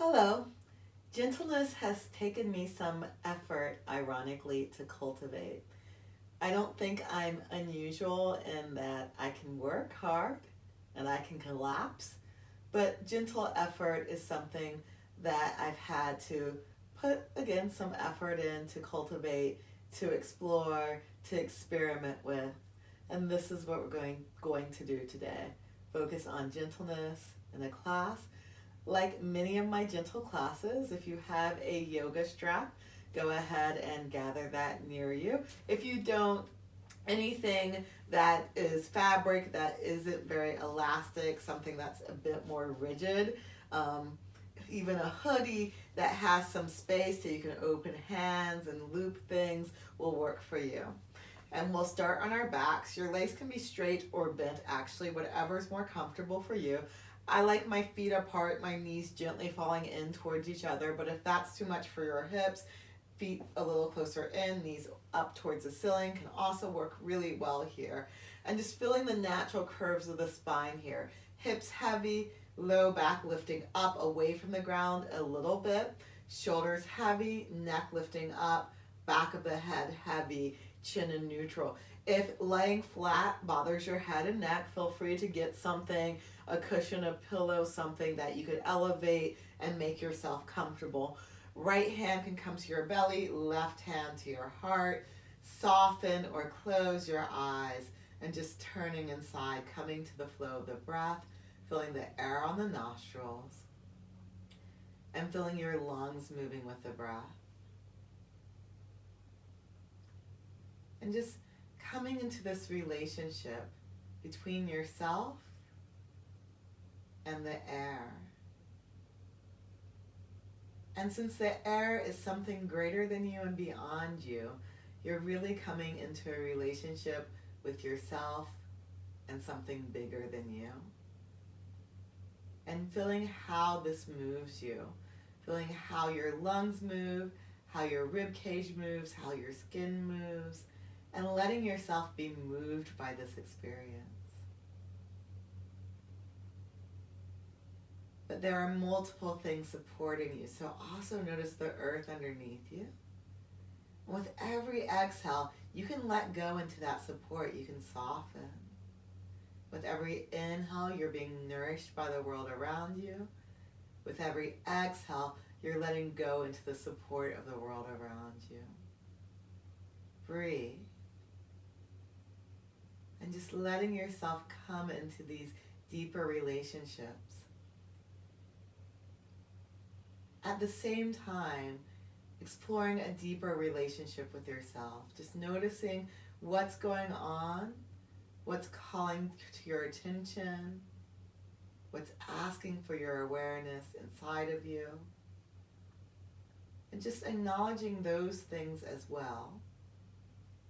Hello. Gentleness has taken me some effort, ironically, to cultivate. I don't think I'm unusual in that I can work hard and I can collapse, but gentle effort is something that I've had to put, again, some effort in to cultivate, to explore, to experiment with. And this is what we're going to do today. Focus on gentleness in a class like many of my gentle classes. If you have a yoga strap, go ahead and gather that near you. If you don't, anything that is fabric that isn't very elastic, something that's a bit more rigid, um, even a hoodie that has some space so you can open hands and loop things will work for you. And we'll start on our backs. Your legs can be straight or bent, actually, whatever's more comfortable for you. I like my feet apart, my knees gently falling in towards each other, but if that's too much for your hips, feet a little closer in, knees up towards the ceiling can also work really well here. And just feeling the natural curves of the spine here. Hips heavy, low back lifting up away from the ground a little bit, shoulders heavy, neck lifting up, back of the head heavy, chin in neutral. If laying flat bothers your head and neck, feel free to get something, a cushion, a pillow, something that you could elevate and make yourself comfortable. Right hand can come to your belly, left hand to your heart. Soften or close your eyes and just turning inside, coming to the flow of the breath, feeling the air on the nostrils, and feeling your lungs moving with the breath. And just coming into this relationship between yourself and the air. And since the air is something greater than you and beyond you, you're really coming into a relationship with yourself and something bigger than you. And feeling how this moves you, feeling how your lungs move, how your rib cage moves, how your skin moves, and letting yourself be moved by this experience. But there are multiple things supporting you, so also notice the earth underneath you. And with every exhale, you can let go into that support, you can soften. With every inhale, you're being nourished by the world around you. With every exhale, you're letting go into the support of the world around you. Breathe. And just letting yourself come into these deeper relationships. At the same time, exploring a deeper relationship with yourself. Just noticing what's going on, what's calling to your attention, what's asking for your awareness inside of you. And just acknowledging those things as well.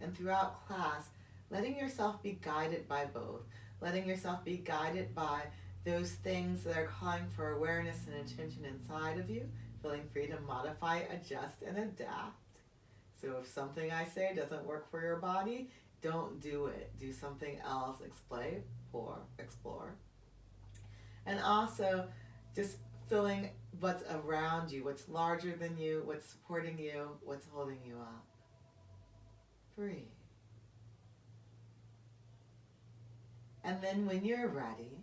And throughout class, letting yourself be guided by both. Letting yourself be guided by those things that are calling for awareness and attention inside of you, feeling free to modify, adjust, and adapt. So if something I say doesn't work for your body, don't do it. Do something else, explore. And also just feeling what's around you, what's larger than you, what's supporting you, what's holding you up. Breathe. And then when you're ready,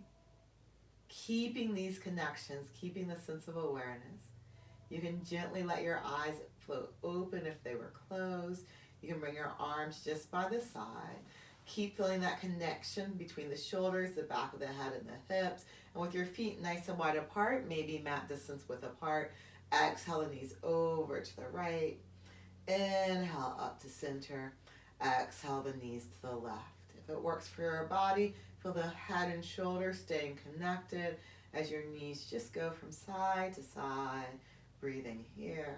keeping these connections, keeping the sense of awareness, you can gently let your eyes float open if they were closed. You can bring your arms just by the side. Keep feeling that connection between the shoulders, the back of the head, and the hips. And with your feet nice and wide apart, maybe mat distance width apart, exhale the knees over to the right. Inhale up to center. Exhale the knees to the left. If it works for your body, feel the head and shoulders staying connected as your knees just go from side to side, breathing here.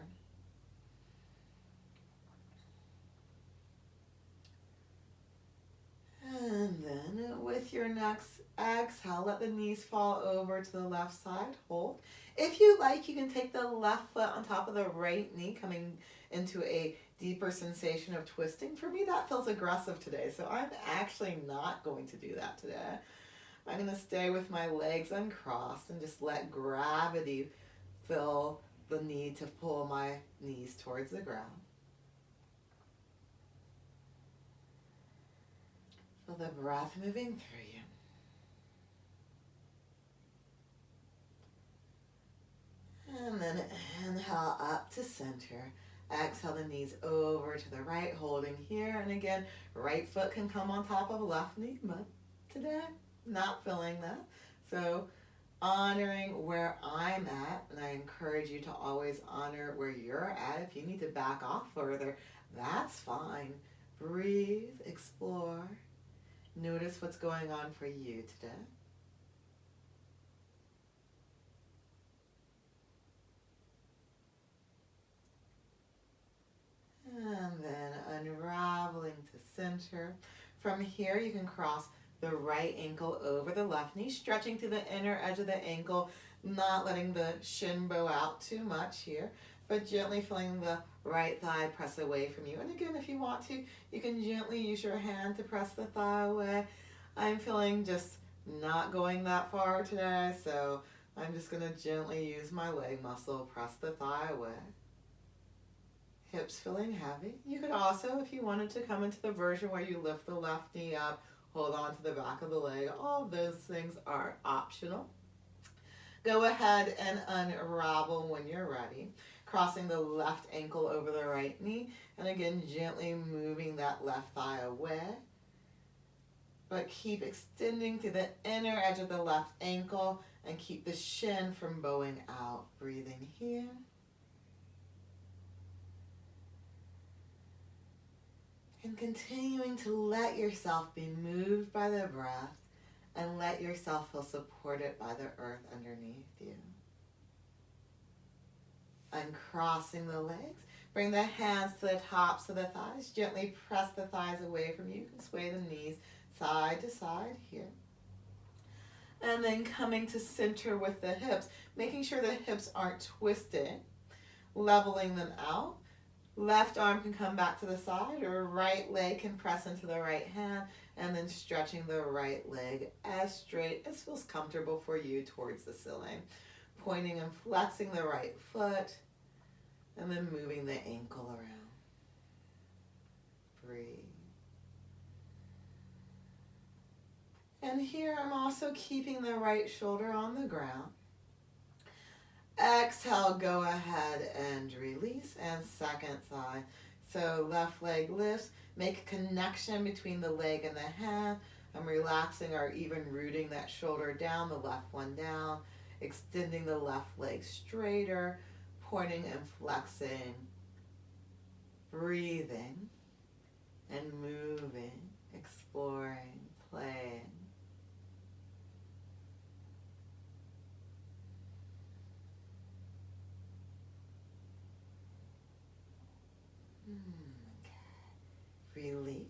And then with your next exhale, let the knees fall over to the left side, hold. If you like, you can take the left foot on top of the right knee, coming into a deeper sensation of twisting. For me, that feels aggressive today, so I'm actually not going to do that today. I'm going to stay with my legs uncrossed and just let gravity feel the need to pull my knees towards the ground. Feel the breath moving through you. And then inhale up to center. Exhale the knees over to the right, holding here. And again, right foot can come on top of left knee, but today, not feeling that. So honoring where I'm at, and I encourage you to always honor where you're at. If you need to back off further, that's fine. Breathe, explore. Notice what's going on for you today. And then unraveling to center. From here, you can cross the right ankle over the left knee, stretching to the inner edge of the ankle, not letting the shin bow out too much here, but gently feeling the right thigh press away from you. And again, if you want to, you can gently use your hand to press the thigh away. I'm feeling just not going that far today, so I'm just going to gently use my leg muscle, press the thigh away. Hips feeling heavy. You could also, if you wanted to, come into the version where you lift the left knee up, hold on to the back of the leg. All of those things are optional. Go ahead and unravel when you're ready, crossing the left ankle over the right knee, and again, gently moving that left thigh away. But keep extending to the inner edge of the left ankle and keep the shin from bowing out. Breathing here. And continuing to let yourself be moved by the breath and let yourself feel supported by the earth underneath you. Uncrossing the legs. Bring the hands to the tops of the thighs. Gently press the thighs away from you. You can sway the knees side to side here. And then coming to center with the hips, making sure the hips aren't twisted, leveling them out. Left arm can come back to the side, or right leg can press into the right hand, and then stretching the right leg as straight as feels comfortable for you towards the ceiling. Pointing and flexing the right foot, and then moving the ankle around. Breathe. And here I'm also keeping the right shoulder on the ground. Exhale, go ahead and release, and second side. So left leg lifts, make a connection between the leg and the hand. I'm relaxing or even rooting that shoulder down, the left one down, extending the left leg straighter, pointing and flexing, breathing and moving, exploring, playing. Release.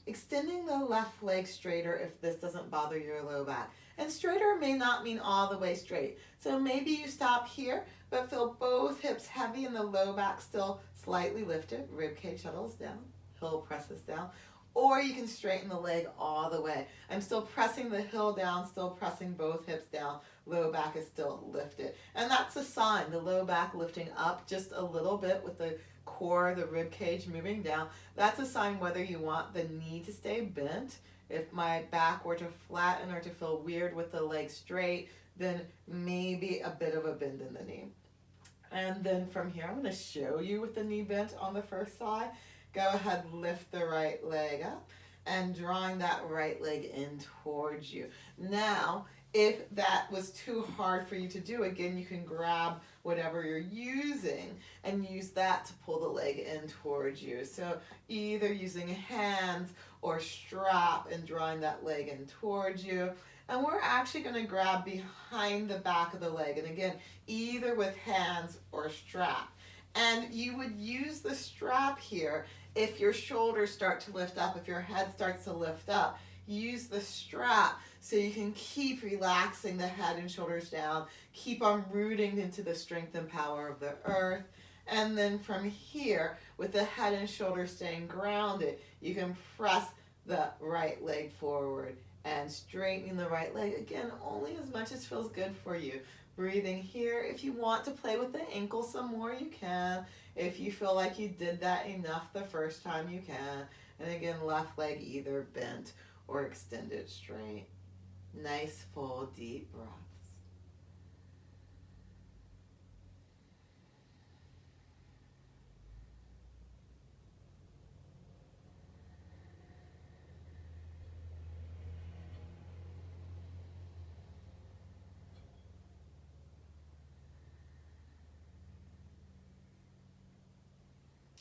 Extending the left leg straighter if this doesn't bother your low back. And straighter may not mean all the way straight. So maybe you stop here, but feel both hips heavy and the low back still slightly lifted. Rib cage settles down, heel presses down. Or you can straighten the leg all the way. I'm still pressing the heel down, still pressing both hips down. Low back is still lifted. And that's a sign, the low back lifting up just a little bit with the core, the rib cage moving down. That's a sign whether you want the knee to stay bent. If my back were to flatten or to feel weird with the leg straight, then maybe a bit of a bend in the knee. And then from here, I'm going to show you with the knee bent on the first side. Go ahead, lift the right leg up and drawing that right leg in towards you. Now, if that was too hard for you to do, again, you can grab whatever you're using and use that to pull the leg in towards you. So either using hands or strap and drawing that leg in towards you. And we're actually going to grab behind the back of the leg. And again, either with hands or strap. And you would use the strap here if your shoulders start to lift up, if your head starts to lift up. Use the strap so you can keep relaxing the head and shoulders down. Keep on rooting into the strength and power of the earth. And then from here, with the head and shoulders staying grounded, you can press the right leg forward and straightening the right leg. Again, only as much as feels good for you. Breathing here. If you want to play with the ankle some more, you can. If you feel like you did that enough the first time, you can. And again, left leg either bent or extended straight. Nice, full, deep breaths.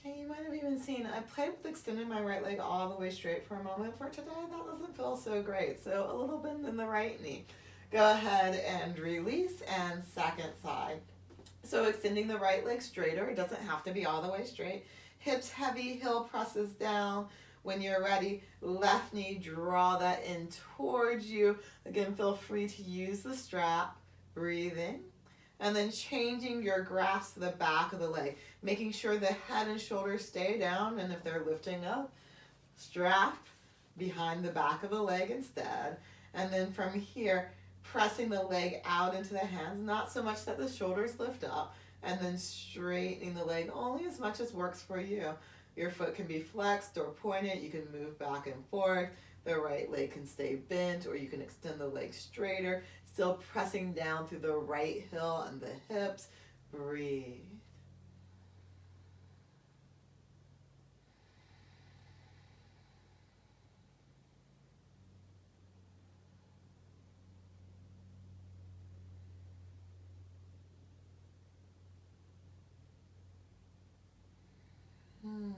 And you might have even seen, I played with extending my right leg all the way straight for a moment. For today, that doesn't feel so great. So a little bend in the right knee. Go ahead and release, and second side. So extending the right leg straighter. It doesn't have to be all the way straight. Hips heavy, heel presses down. When you're ready, left knee, draw that in towards you. Again, feel free to use the strap. Breathing. And then changing your grasp to the back of the leg, making sure the head and shoulders stay down, and if they're lifting up, strap behind the back of the leg instead. And then from here, pressing the leg out into the hands, not so much that the shoulders lift up, and then straightening the leg only as much as works for you. Your foot can be flexed or pointed. You can move back and forth. The right leg can stay bent, or you can extend the leg straighter, still pressing down through the right heel and the hips. Breathe. Good.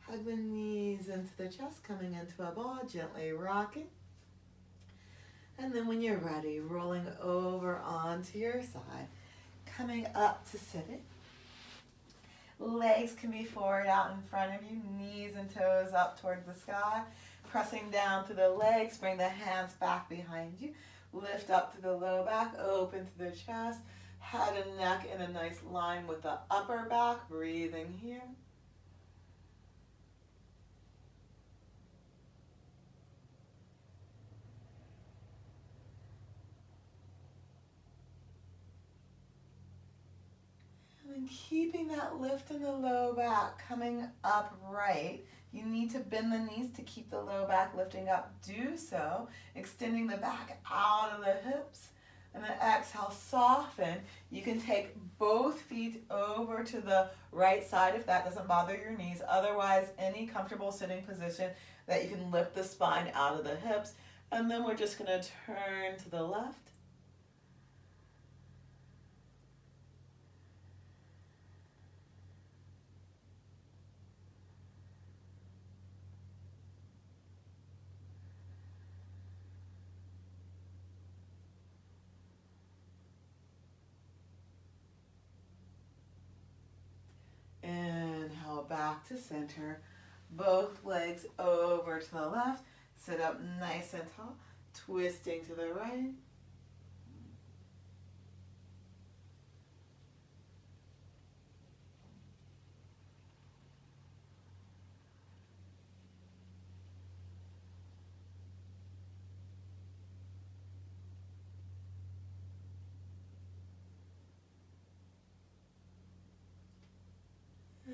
Hug the knees into the chest, coming into a ball, gently rocking. And then when you're ready, rolling over onto your side, coming up to sitting. Legs can be forward out in front of you, knees and toes up towards the sky. Pressing down through the legs, bring the hands back behind you. Lift up through the low back, open through the chest. Head and neck in a nice line with the upper back. Breathing here. And keeping that lift in the low back, coming upright. You need to bend the knees to keep the low back lifting up. Do so. Extending the back out of the hips. And then exhale, soften. You can take both feet over to the right side if that doesn't bother your knees. Otherwise, any comfortable sitting position that you can lift the spine out of the hips. And then we're just going to turn to the left. Inhale, back to center. Both legs over to the left. Sit up nice and tall. Twisting to the right.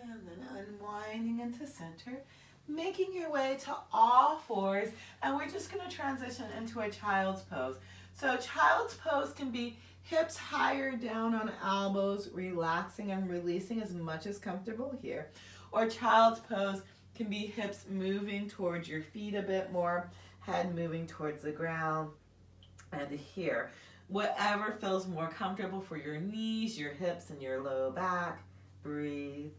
And then unwinding into center, making your way to all fours, and we're just going to transition into a child's pose. So child's pose can be hips higher down on elbows, relaxing and releasing as much as comfortable here. Or child's pose can be hips moving towards your feet a bit more, head moving towards the ground, and here. Whatever feels more comfortable for your knees, your hips, and your low back. Breathe.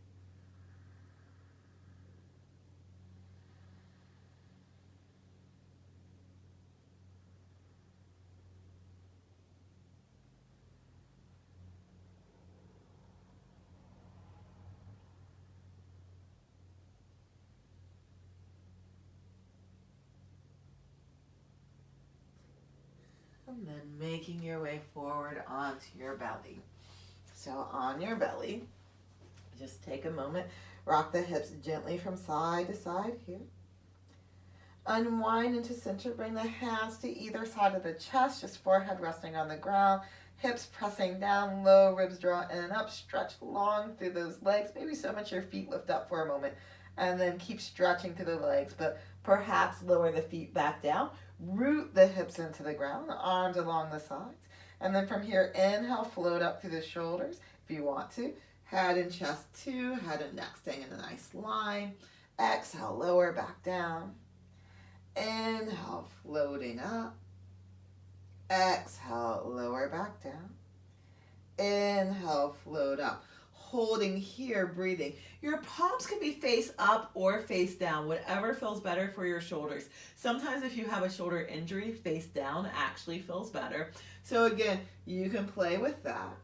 And then making your way forward onto your belly. So on your belly, just take a moment, rock the hips gently from side to side here. Unwind into center, bring the hands to either side of the chest, just forehead resting on the ground, hips pressing down low, ribs draw in and up, stretch long through those legs, maybe so much your feet lift up for a moment, and then keep stretching through the legs, but perhaps lower the feet back down, root the hips into the ground, arms along the sides, and then from here, inhale, float up through the shoulders if you want to, head and chest two, head and neck staying in a nice line, exhale, lower back down, inhale, floating up, exhale, lower back down. Inhale, float up. Holding here, breathing. Your palms can be face up or face down, whatever feels better for your shoulders. Sometimes if you have a shoulder injury, face down actually feels better. So again, you can play with that.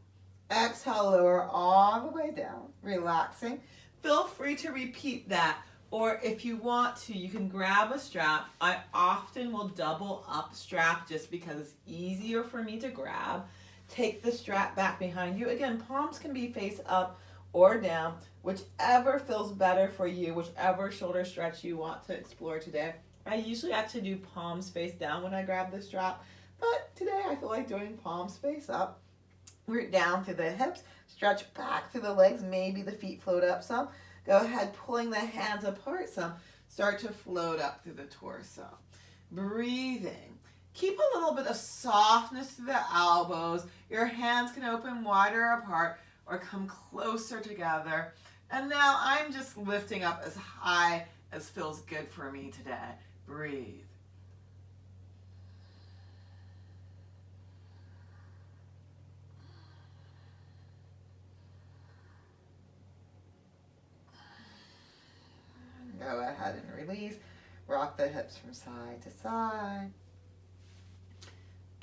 Exhale, lower all the way down, relaxing. Feel free to repeat that. Or if you want to, you can grab a strap. I often will double up strap just because it's easier for me to grab. Take the strap back behind you. Again, palms can be face up or down, whichever feels better for you, whichever shoulder stretch you want to explore today. I usually actually do palms face down when I grab the strap, but today I feel like doing palms face up. Root down through the hips, stretch back through the legs, maybe the feet float up some. Go ahead, pulling the hands apart some. Start to float up through the torso. Breathing. Keep a little bit of softness to the elbows. Your hands can open wider apart or come closer together. And now I'm just lifting up as high as feels good for me today. Breathe. Go ahead and release. Rock the hips from side to side.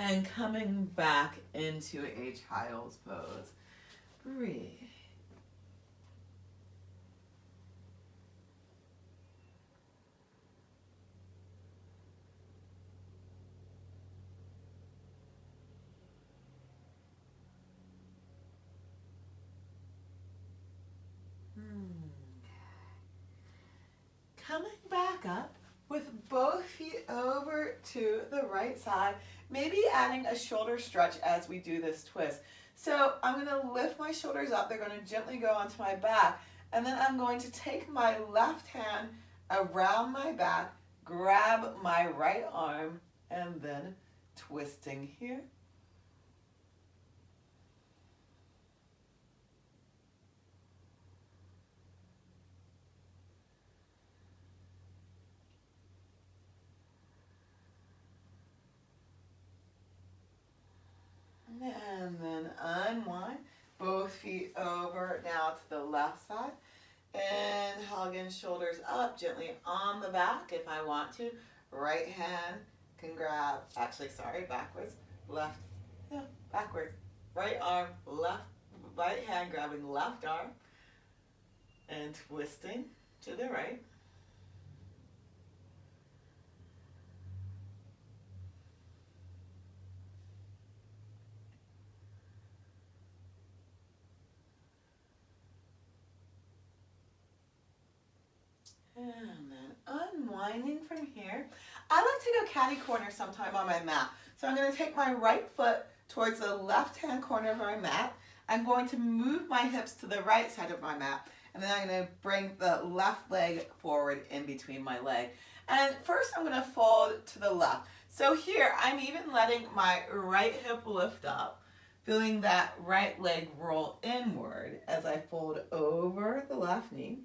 And coming back into a child's pose. Breathe. Coming back up with both feet over to the right side, maybe adding a shoulder stretch as we do this twist. So I'm going to lift my shoulders up. They're going to gently go onto my back. And then I'm going to take my left hand around my back, grab my right arm, and then twisting here. And then unwind, both feet over now to the left side. Inhale again, shoulders up, gently on the back if I want to. Right hand can grab, backwards, left, no, backwards. Right arm, left, right hand grabbing left arm and twisting to the right. And then unwinding from here. I like to go catty corner sometime on my mat. So I'm going to take my right foot towards the left-hand corner of my mat. I'm going to move my hips to the right side of my mat. And then I'm going to bring the left leg forward in between my leg. And first I'm going to fold to the left. So here I'm even letting my right hip lift up, feeling that right leg roll inward as I fold over the left knee.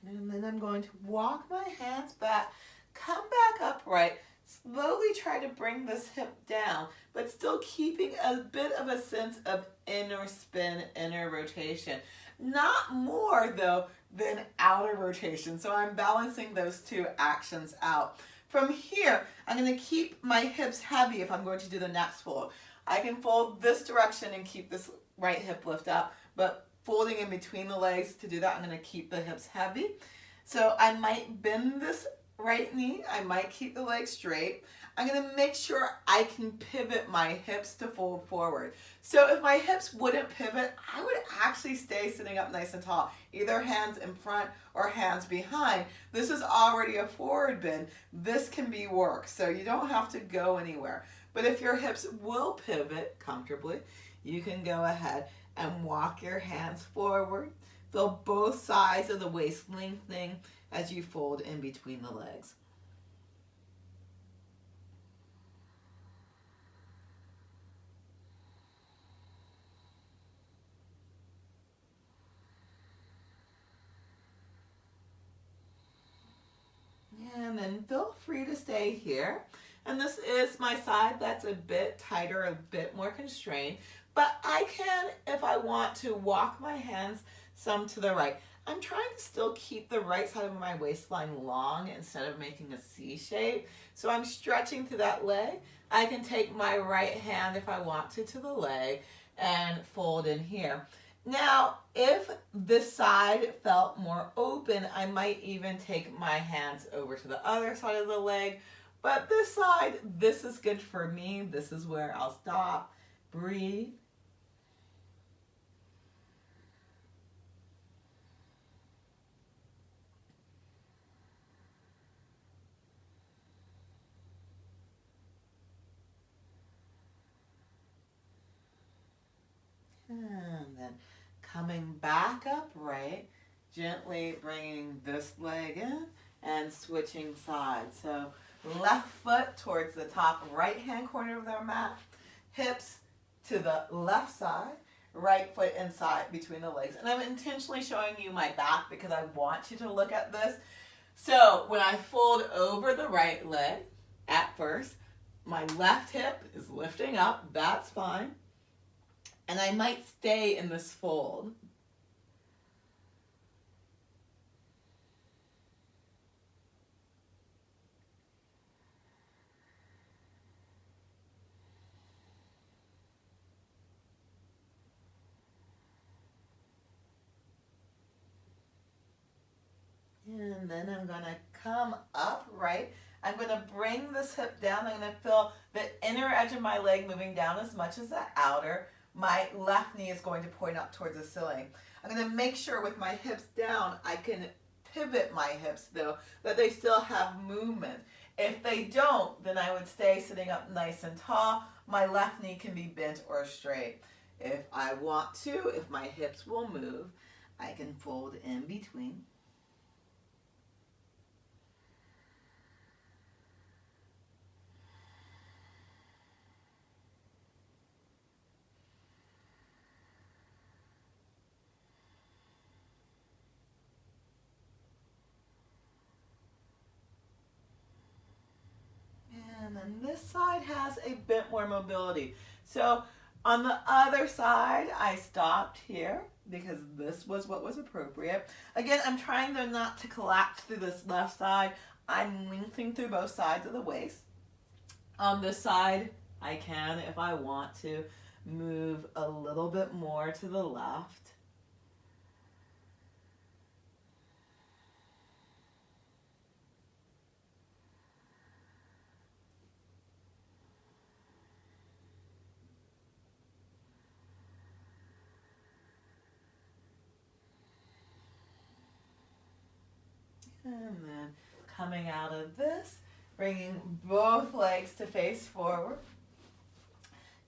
And then I'm going to walk my hands back, come back upright, slowly try to bring this hip down, but still keeping a bit of a sense of inner spin, inner rotation. Not more though than outer rotation. So I'm balancing those two actions out. From here, I'm going to keep my hips heavy if I'm going to do the next fold. I can fold this direction and keep this right hip lift up, but folding in between the legs to do that, I'm going to keep the hips heavy. So I might bend this right knee, I might keep the leg straight. I'm going to make sure I can pivot my hips to fold forward. So if my hips wouldn't pivot, I would actually stay sitting up nice and tall, either hands in front or hands behind. This is already a forward bend. This can be work, so you don't have to go anywhere. But if your hips will pivot comfortably, you can go ahead and walk your hands forward. Feel both sides of the waist lengthening as you fold in between the legs. And then feel free to stay here. And this is my side that's a bit tighter, a bit more constrained. But I can, if I want to, walk my hands some to the right. I'm trying to still keep the right side of my waistline long instead of making a C shape. So I'm stretching through that leg. I can take my right hand if I want to the leg and fold in here. Now, if this side felt more open, I might even take my hands over to the other side of the leg. But this side, this is good for me. This is where I'll stop, breathe. And then coming back upright, gently bringing this leg in and switching sides. So left foot towards the top right hand corner of their mat, hips to the left side, right foot inside between the legs. And I'm intentionally showing you my back because I want you to look at this. So when I fold over the right leg at first, my left hip is lifting up, that's fine. And I might stay in this fold. And then I'm going to come upright. I'm going to bring this hip down. I'm going to feel the inner edge of my leg moving down as much as the outer. My left knee is going to point up towards the ceiling. I'm going to make sure with my hips down, I can pivot my hips though, that they still have movement. If they don't, then I would stay sitting up nice and tall. My left knee can be bent or straight. If I want to, if my hips will move, I can fold in between. And then this side has a bit more mobility. So on the other side, I stopped here because this was what was appropriate. Again, I'm trying not to collapse through this left side. I'm lengthening through both sides of the waist. On this side, I can, if I want to, move a little bit more to the left. And then coming out of this, bringing both legs to face forward.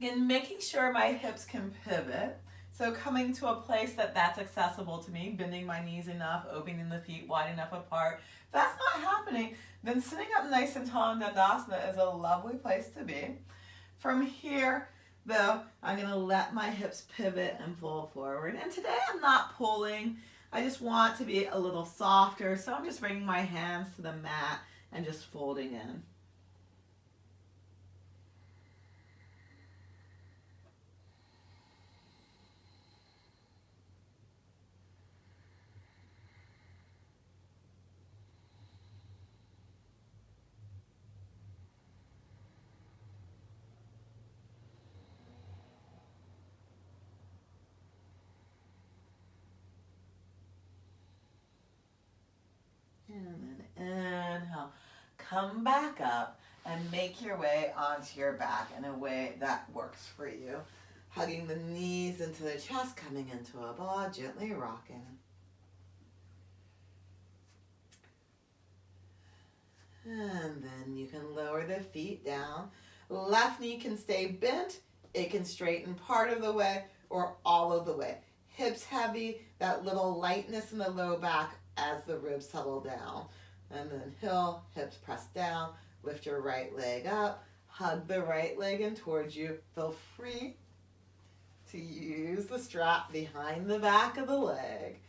Again, making sure my hips can pivot. So coming to a place that's accessible to me, bending my knees enough, opening the feet wide enough apart. If that's not happening, then sitting up nice and tall in Dandasana is a lovely place to be. From here, though, I'm going to let my hips pivot and fold forward. And today I'm not pulling. I just want to be a little softer, so I'm just bringing my hands to the mat and just folding in. And then inhale. come back up and make your way onto your back in a way that works for you. Hugging the knees into the chest, coming into a ball, gently rocking. And then you can lower the feet down. Left knee can stay bent. It can straighten part of the way or all of the way. Hips heavy, that little lightness in the low back as the ribs settle down. And then hips press down. Lift your right leg up. Hug the right leg in towards you. Feel free to use the strap behind the back of the leg.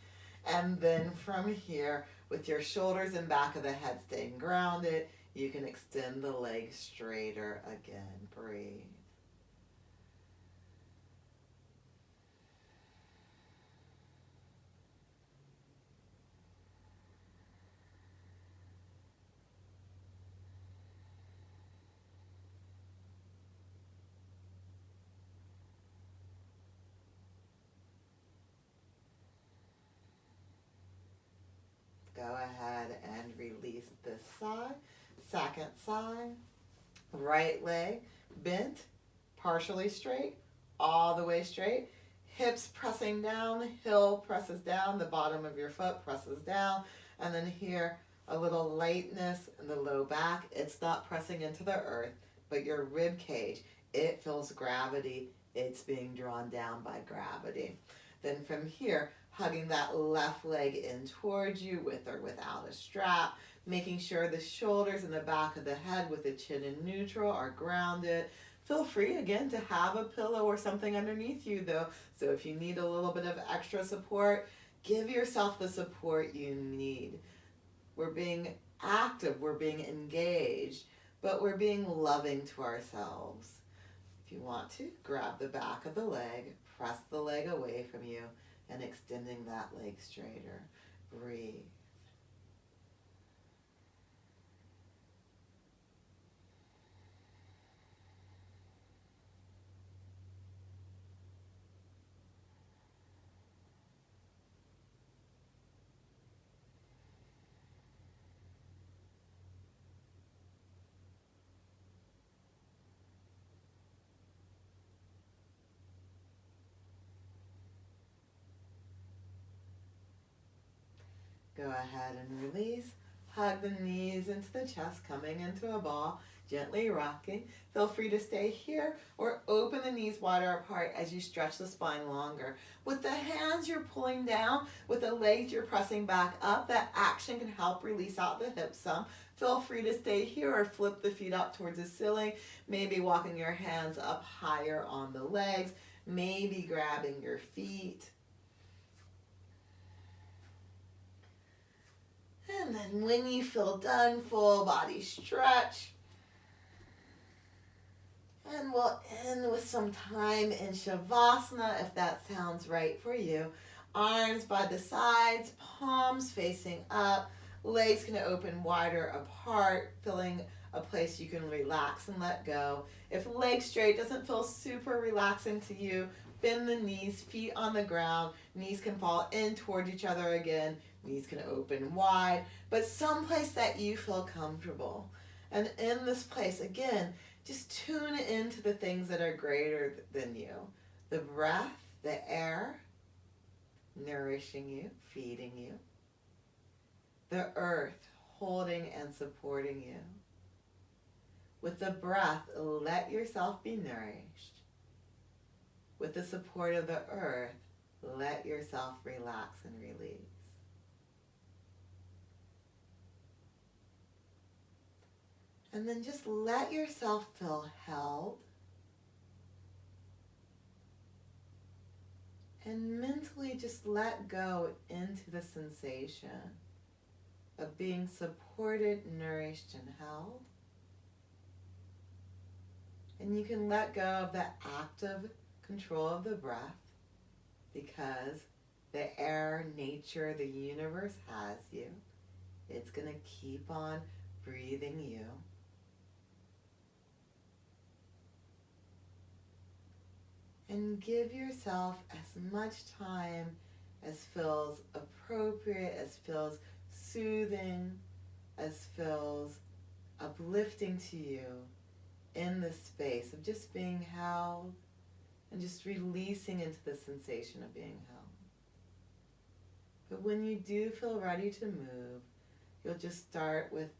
And then from here, with your shoulders and back of the head staying grounded, you can extend the leg straighter again. Breathe. Go ahead and release this side. Second side. Right leg bent, partially straight, all the way straight. Hips pressing down, heel presses down, the bottom of your foot presses down. And then here, a little lightness in the low back. It's not pressing into the earth, but your rib cage, it feels gravity. It's being drawn down by gravity. Then from here, hugging that left leg in towards you with or without a strap, making sure the shoulders and the back of the head with the chin in neutral are grounded. Feel free again to have a pillow or something underneath you though. So if you need a little bit of extra support, give yourself the support you need. We're being active, we're being engaged, but we're being loving to ourselves. If you want to, grab the back of the leg, press the leg away from you, and extending that leg straighter. Breathe. Go ahead and release. Hug the knees into the chest, coming into a ball, gently rocking. Feel free to stay here or open the knees wider apart as you stretch the spine longer. With the hands you're pulling down, with the legs you're pressing back up. That action can help release out the hips some. Feel free to stay here or flip the feet up towards the ceiling. Maybe walking your hands up higher on the legs. Maybe grabbing your feet. And then when you feel done, full body stretch. And we'll end with some time in Shavasana if that sounds right for you. Arms by the sides, palms facing up. Legs can open wider apart, feeling a place you can relax and let go. If legs straight doesn't feel super relaxing to you, bend the knees, feet on the ground. Knees can fall in toward each other again. Knees can open wide, but someplace that you feel comfortable. And in this place, again, just tune into the things that are greater than you. The breath, the air, nourishing you, feeding you. The earth, holding and supporting you. With the breath, let yourself be nourished. With the support of the earth, let yourself relax and release. And then just let yourself feel held. And mentally just let go into the sensation of being supported, nourished, and held. And you can let go of the active control of the breath because the air, nature, the universe has you. It's going to keep on breathing you. And give yourself as much time as feels appropriate, as feels soothing, as feels uplifting to you in the space of just being held and just releasing into the sensation of being held. But when you do feel ready to move, you'll just start with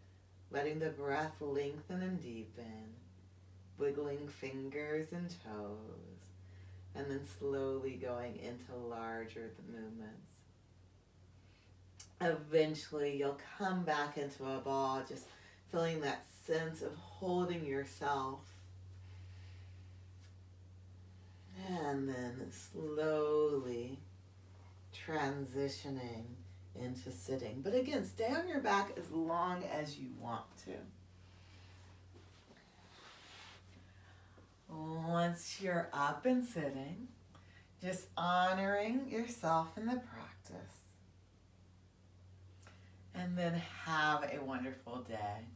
letting the breath lengthen and deepen, wiggling fingers and toes, and then slowly going into larger movements. Eventually, you'll come back into a ball, just feeling that sense of holding yourself. And then slowly transitioning into sitting. But again, stay on your back as long as you want to. Once you're up and sitting, just honoring yourself in the practice. And then have a wonderful day.